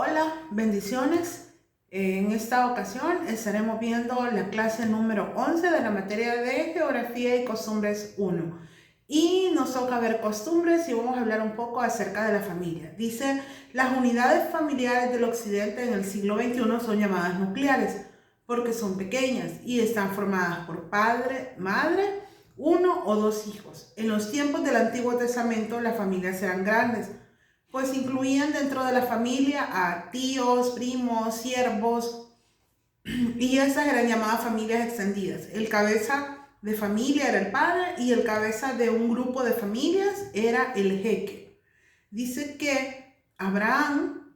Hola, bendiciones. En esta ocasión estaremos viendo la clase número 11 de la materia de Geografía y Costumbres 1. Y nos toca ver costumbres y vamos a hablar un poco acerca de la familia. Dice, las unidades familiares del occidente en el siglo XXI son llamadas nucleares porque son pequeñas y están formadas por padre, madre, uno o dos hijos. En los tiempos del Antiguo Testamento las familias eran grandes, pues incluían dentro de la familia a tíos, primos, siervos, y estas eran llamadas familias extendidas. El cabeza de familia era el padre y el cabeza de un grupo de familias era el jeque. Dice que Abraham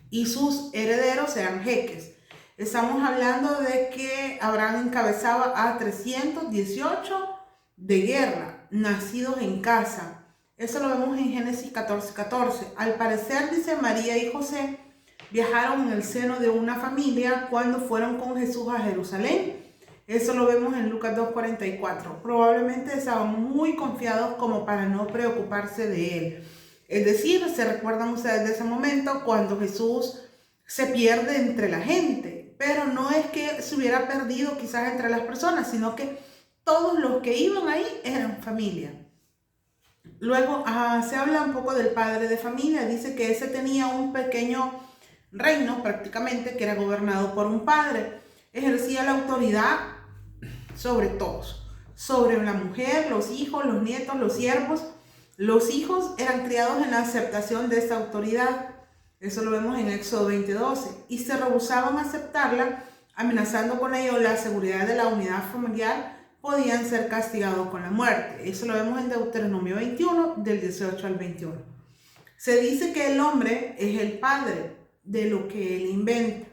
y sus herederos eran jeques. Estamos hablando de que Abraham encabezaba a 318 de guerra, nacidos en casa. Eso lo vemos en Génesis 14:14. Al parecer, dice, María y José viajaron en el seno de una familia cuando fueron con Jesús a Jerusalén. Eso lo vemos en Lucas 2:44. Probablemente estaban muy confiados como para no preocuparse de él. Es decir, se recuerdan ustedes de ese momento cuando Jesús se pierde entre la gente, pero no es que se hubiera perdido quizás entre las personas, sino que todos los que iban ahí eran familia. Luego se habla un poco del padre de familia. Dice que ese tenía un pequeño reino prácticamente que era gobernado por un padre. Ejercía la autoridad sobre todos, sobre la mujer, los hijos, los nietos, los siervos. Los hijos eran criados en la aceptación de esta autoridad. Eso lo vemos en Éxodo 20:12. Y se rehusaban a aceptarla, amenazando con ello la seguridad de la unidad familiar. Podían ser castigados con la muerte. Eso lo vemos en Deuteronomio 21, del 18 al 21. Se dice que el hombre es el padre de lo que él inventa.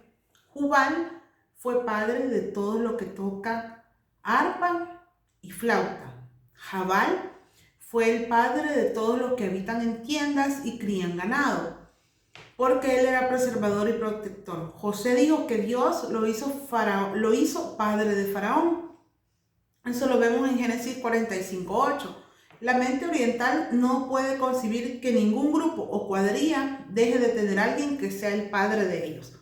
Jubal fue padre de todo lo que toca arpa y flauta. Jabal fue el padre de todos los que habitan en tiendas y crían ganado, porque él era preservador y protector. José dijo que Dios lo hizo padre de Faraón. Eso lo vemos en Génesis 45:8. La mente oriental no puede concebir que ningún grupo o cuadrilla deje de tener a alguien que sea el padre de ellos.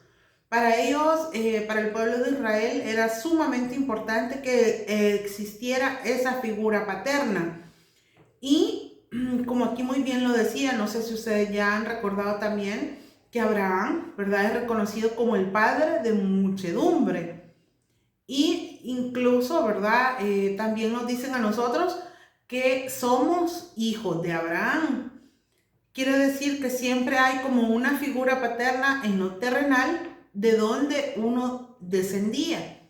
Para ellos, para el pueblo de Israel, era sumamente importante que existiera esa figura paterna. Y como aquí muy bien lo decía, no sé si ustedes ya han recordado también que Abraham, ¿verdad?, es reconocido como el padre de muchedumbre. Y incluso, ¿verdad?, también nos dicen a nosotros que somos hijos de Abraham. Quiere decir que siempre hay como una figura paterna en lo terrenal de donde uno descendía.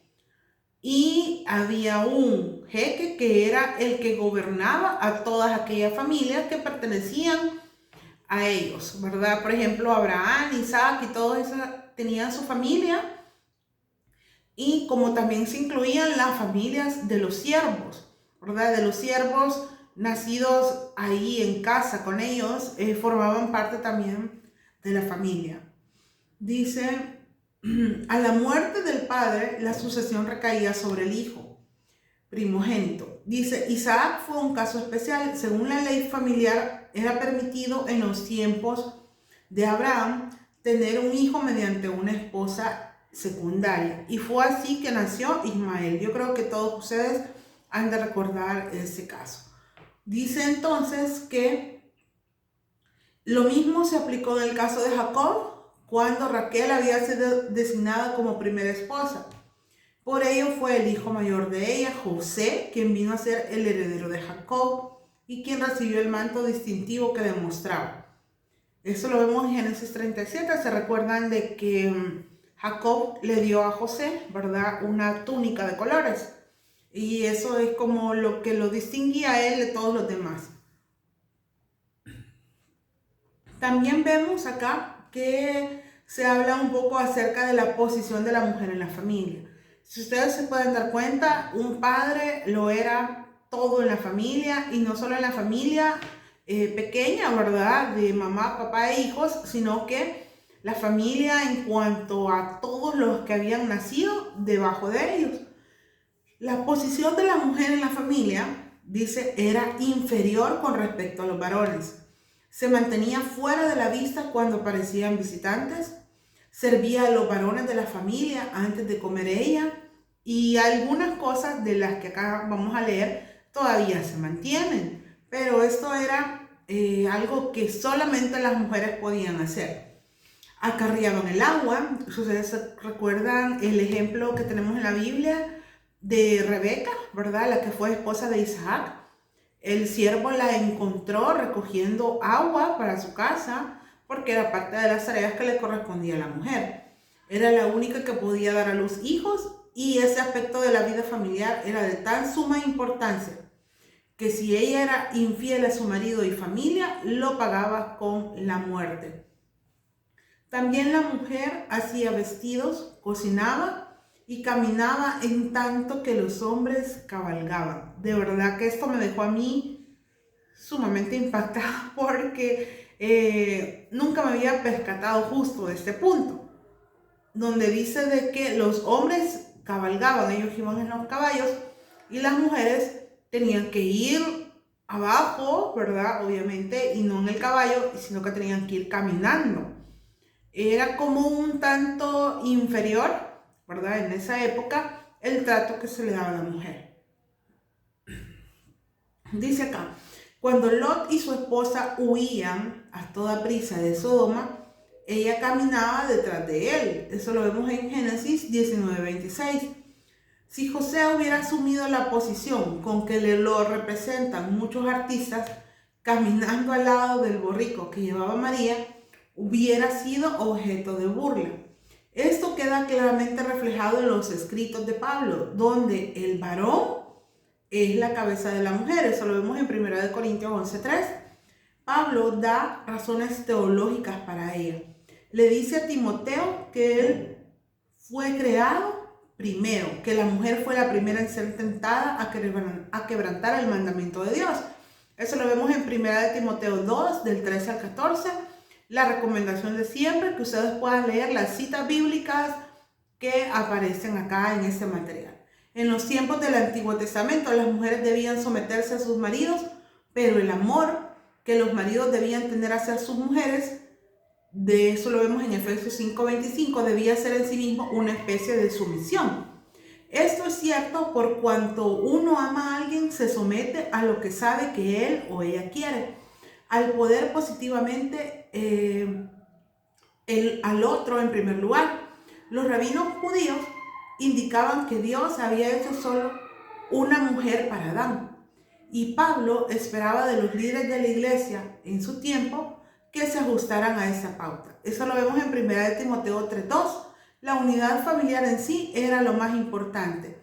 Y había un jeque que era el que gobernaba a todas aquellas familias que pertenecían a ellos, ¿verdad? Por ejemplo, Abraham, Isaac y todos esos tenían su familia. Y como también se incluían las familias de los siervos, ¿verdad? De los siervos nacidos ahí en casa con ellos, formaban parte también de la familia. Dice, a la muerte del padre, la sucesión recaía sobre el hijo primogénito. Dice, Isaac fue un caso especial. Según la ley familiar, era permitido en los tiempos de Abraham tener un hijo mediante una esposa secundaria. Y fue así que nació Ismael. Yo creo que todos ustedes han de recordar ese caso. Dice entonces que lo mismo se aplicó en el caso de Jacob, cuando Raquel había sido designada como primera esposa. Por ello fue el hijo mayor de ella, José, quien vino a ser el heredero de Jacob y quien recibió el manto distintivo que demostraba. Eso lo vemos en Génesis 37. Se recuerdan de que Jacob le dio a José, ¿verdad?, una túnica de colores. Y eso es como lo que lo distinguía a él de todos los demás. También vemos acá que se habla un poco acerca de la posición de la mujer en la familia. Si ustedes se pueden dar cuenta, un padre lo era todo en la familia, y no solo en la familia pequeña, ¿verdad?, de mamá, papá e hijos, sino que la familia en cuanto a todos los que habían nacido debajo de ellos. La posición de la mujer en la familia, dice, era inferior con respecto a los varones. Se mantenía fuera de la vista cuando aparecían visitantes, servía a los varones de la familia antes de comer ella, y algunas cosas de las que acá vamos a leer todavía se mantienen, pero esto era algo que solamente las mujeres podían hacer. Acarreaban el agua. Ustedes recuerdan el ejemplo que tenemos en la Biblia de Rebeca, ¿verdad? La que fue esposa de Isaac. El siervo la encontró recogiendo agua para su casa porque era parte de las tareas que le correspondía a la mujer. Era la única que podía dar a luz hijos, y ese aspecto de la vida familiar era de tan suma importancia que si ella era infiel a su marido y familia, lo pagaba con la muerte. También la mujer hacía vestidos, cocinaba y caminaba en tanto que los hombres cabalgaban. De verdad que esto me dejó a mí sumamente impactada porque nunca me había percatado justo de este punto, donde dice de que los hombres cabalgaban, ellos iban en los caballos y las mujeres tenían que ir abajo, ¿verdad? Obviamente, y no en el caballo, sino que tenían que ir caminando. Era como un tanto inferior, ¿verdad? En esa época, el trato que se le daba a la mujer. Dice acá, cuando Lot y su esposa huían a toda prisa de Sodoma, ella caminaba detrás de él. Eso lo vemos en Génesis 19:26. Si José hubiera asumido la posición con que le lo representan muchos artistas, caminando al lado del borrico que llevaba María, hubiera sido objeto de burla. Esto queda claramente reflejado en los escritos de Pablo, donde el varón es la cabeza de la mujer. Eso lo vemos en 1 Corintios 11:3. Pablo da razones teológicas para ello. Le dice a Timoteo que él fue creado primero, que la mujer fue la primera en ser tentada a quebrantar el mandamiento de Dios. Eso lo vemos en 1 Timoteo 2, del 13 al 14. La recomendación de siempre, que ustedes puedan leer las citas bíblicas que aparecen acá en este material. En los tiempos del Antiguo Testamento, las mujeres debían someterse a sus maridos, pero el amor que los maridos debían tener hacia sus mujeres, de eso lo vemos en Efesios 5:25, debía ser en sí mismo una especie de sumisión. Esto es cierto por cuanto uno ama a alguien, se somete a lo que sabe que él o ella quiere, al poder positivamente al otro en primer lugar. Los rabinos judíos indicaban que Dios había hecho solo una mujer para Adán, y Pablo esperaba de los líderes de la iglesia en su tiempo que se ajustaran a esa pauta. Eso lo vemos en 1 Timoteo 3:2. La unidad familiar en sí era lo más importante.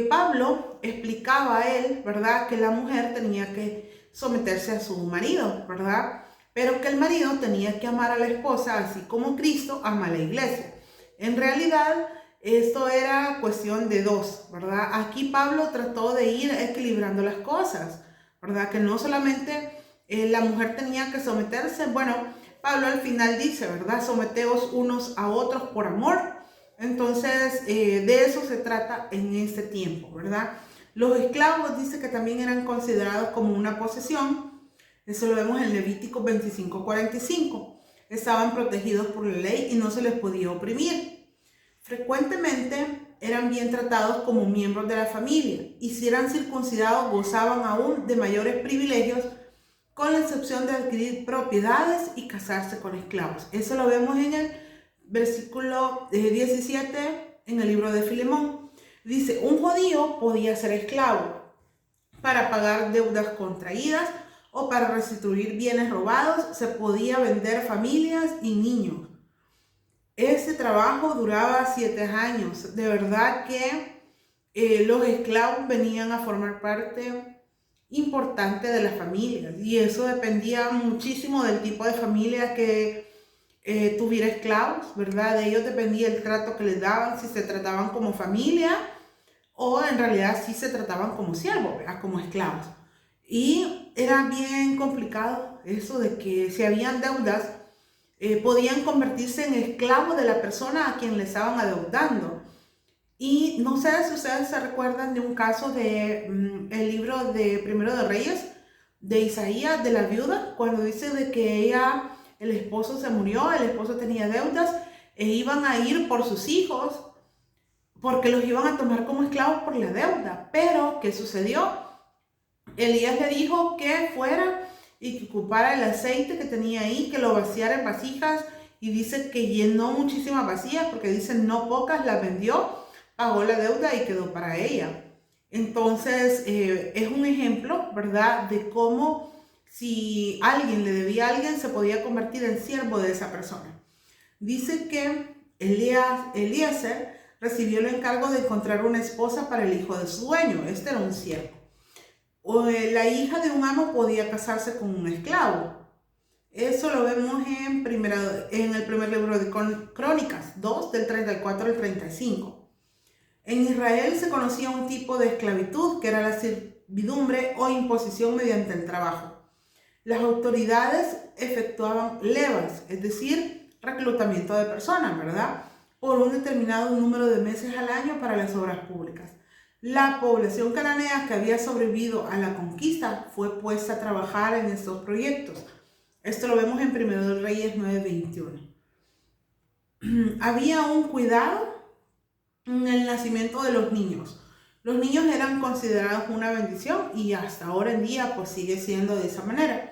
Pablo explicaba a él, ¿verdad?, que la mujer tenía que someterse a su marido, ¿verdad?, pero que el marido tenía que amar a la esposa así como Cristo ama a la iglesia. En realidad, esto era cuestión de dos, ¿verdad? Aquí Pablo trató de ir equilibrando las cosas, ¿verdad? Que no solamente la mujer tenía que someterse. Bueno, Pablo al final dice, ¿verdad? Someteos unos a otros por amor. Entonces, de eso se trata en este tiempo, ¿verdad? Los esclavos dice que también eran considerados como una posesión. Eso lo vemos en Levítico 25:45. Estaban protegidos por la ley y no se les podía oprimir. Frecuentemente eran bien tratados como miembros de la familia, y si eran circuncidados gozaban aún de mayores privilegios, con la excepción de adquirir propiedades y casarse con esclavos. Eso lo vemos en el versículo 17 en el libro de Filemón. Dice, un judío podía ser esclavo para pagar deudas contraídas o para restituir bienes robados. Se podía vender familias y niños. Este trabajo duraba 7 años. De verdad que los esclavos venían a formar parte importante de las familias, y eso dependía muchísimo del tipo de familia que tuviera esclavos, ¿verdad? De ellos dependía el trato que les daban, si se trataban como familia o en realidad si se trataban como siervos, ¿verdad?, como esclavos. Y era bien complicado eso de que si habían deudas, podían convertirse en esclavos de la persona a quien le estaban adeudando. Y no sé si ustedes se recuerdan de un caso de el libro de Primero de Reyes, de Isaías, de la viuda, cuando dice de que ella, el esposo se murió, el esposo tenía deudas e iban a ir por sus hijos porque los iban a tomar como esclavos por la deuda. Pero, ¿qué sucedió? Elías le dijo que fuera y que ocupara el aceite que tenía ahí, que lo vaciara en vasijas, y dice que llenó muchísimas vasijas, porque dice no pocas, las vendió, pagó la deuda y quedó para ella. Entonces, es un ejemplo, ¿verdad?, de cómo si alguien le debía a alguien, se podía convertir en siervo de esa persona. Dice que Eliezer recibió el encargo de encontrar una esposa para el hijo de su dueño. Este era un siervo. La hija de un amo podía casarse con un esclavo. Eso lo vemos en el primer libro de Crónicas 2, del 34 al 35. En Israel se conocía un tipo de esclavitud que era la servidumbre o imposición mediante el trabajo. Las autoridades efectuaban levas, es decir, reclutamiento de personas, ¿verdad?, por un determinado número de meses al año para las obras públicas. La población cananea que había sobrevivido a la conquista fue puesta a trabajar en estos proyectos. Esto lo vemos en 1 Reyes 9:21. Había un cuidado en el nacimiento de los niños. Los niños eran considerados una bendición y hasta ahora en día pues sigue siendo de esa manera.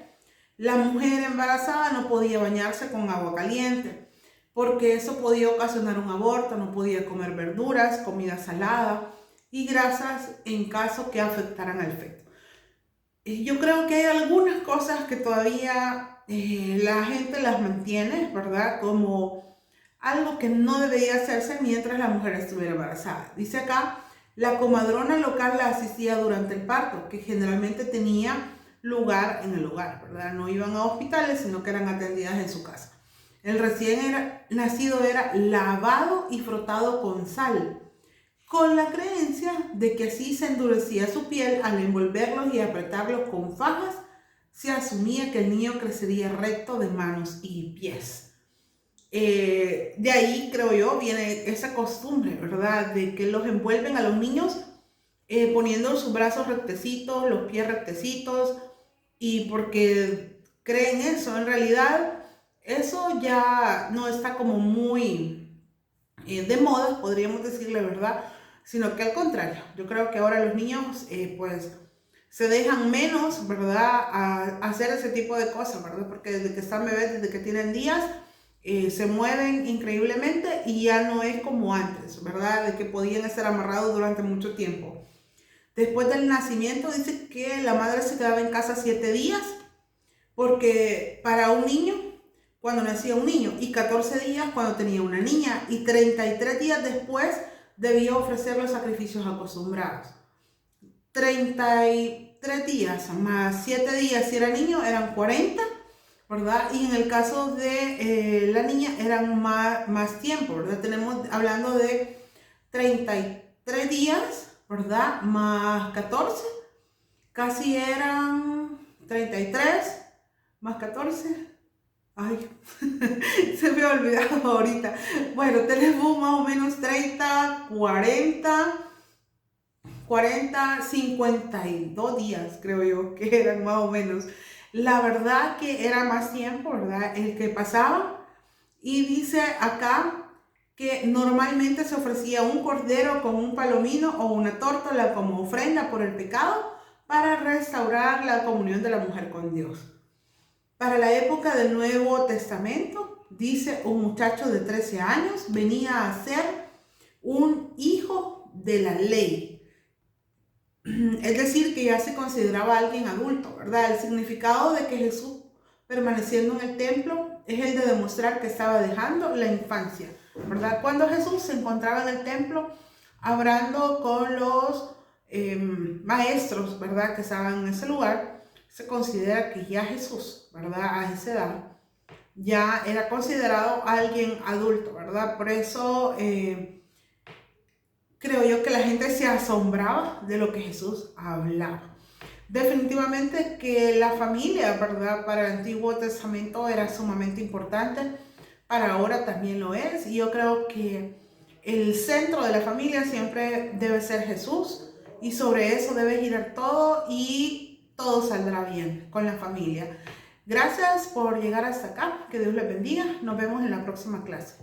La mujer embarazada no podía bañarse con agua caliente porque eso podía ocasionar un aborto, no podía comer verduras, comida salada y grasas en caso que afectaran al feto. Yo creo que hay algunas cosas que todavía la gente las mantiene, ¿verdad?, como algo que no debería hacerse mientras la mujer estuviera embarazada. Dice acá, la comadrona local la asistía durante el parto, que generalmente tenía lugar en el hogar, ¿verdad? No iban a hospitales, sino que eran atendidas en su casa. El recién nacido era lavado y frotado con sal, con la creencia de que así se endurecía su piel al envolverlos y apretarlos con fajas. Se asumía que el niño crecería recto de manos y pies. De ahí, creo yo, viene esa costumbre, ¿verdad?, de que los envuelven a los niños poniendo sus brazos rectecitos, los pies rectecitos, y porque creen eso. En realidad, eso ya no está como muy de moda, podríamos decirle, ¿verdad?, sino que al contrario, yo creo que ahora los niños pues se dejan menos, ¿verdad?, a hacer ese tipo de cosas, ¿verdad?, porque desde que están bebés, desde que tienen días, se mueven increíblemente y ya no es como antes, ¿verdad?, de que podían estar amarrados durante mucho tiempo. Después del nacimiento dice que la madre se quedaba en casa 7 días, porque para un niño, cuando nacía un niño, y 14 días cuando tenía una niña, y 33 días después debía ofrecer los sacrificios acostumbrados. 33 días más 7 días si era niño eran 40, ¿verdad? Y en el caso de la niña eran más tiempo, ¿verdad? Tenemos hablando de 33 días, ¿verdad?, más 14, casi eran 33 más 14. Ay, se me ha olvidado ahorita. Bueno, tenemos más o menos 30, 40, 52 días, creo yo, que eran más o menos. La verdad que era más tiempo, ¿verdad?, el que pasaba. Y dice acá que normalmente se ofrecía un cordero con un palomino o una tórtola como ofrenda por el pecado para restaurar la comunión de la mujer con Dios. Para la época del Nuevo Testamento, dice, un muchacho de 13 años venía a ser un hijo de la ley. Es decir, que ya se consideraba alguien adulto, ¿verdad? El significado de que Jesús permaneciendo en el templo es el de demostrar que estaba dejando la infancia, ¿verdad? Cuando Jesús se encontraba en el templo hablando con los maestros, ¿verdad?, que estaban en ese lugar, se considera que ya Jesús, ¿verdad?, a esa edad ya era considerado alguien adulto, ¿verdad? Por eso creo yo que la gente se asombraba de lo que Jesús hablaba. Definitivamente que la familia, ¿verdad?, para el Antiguo Testamento era sumamente importante, para ahora también lo es, y yo creo que el centro de la familia siempre debe ser Jesús, y sobre eso debe girar todo, y todo saldrá bien con la familia. Gracias por llegar hasta acá. Que Dios les bendiga. Nos vemos en la próxima clase.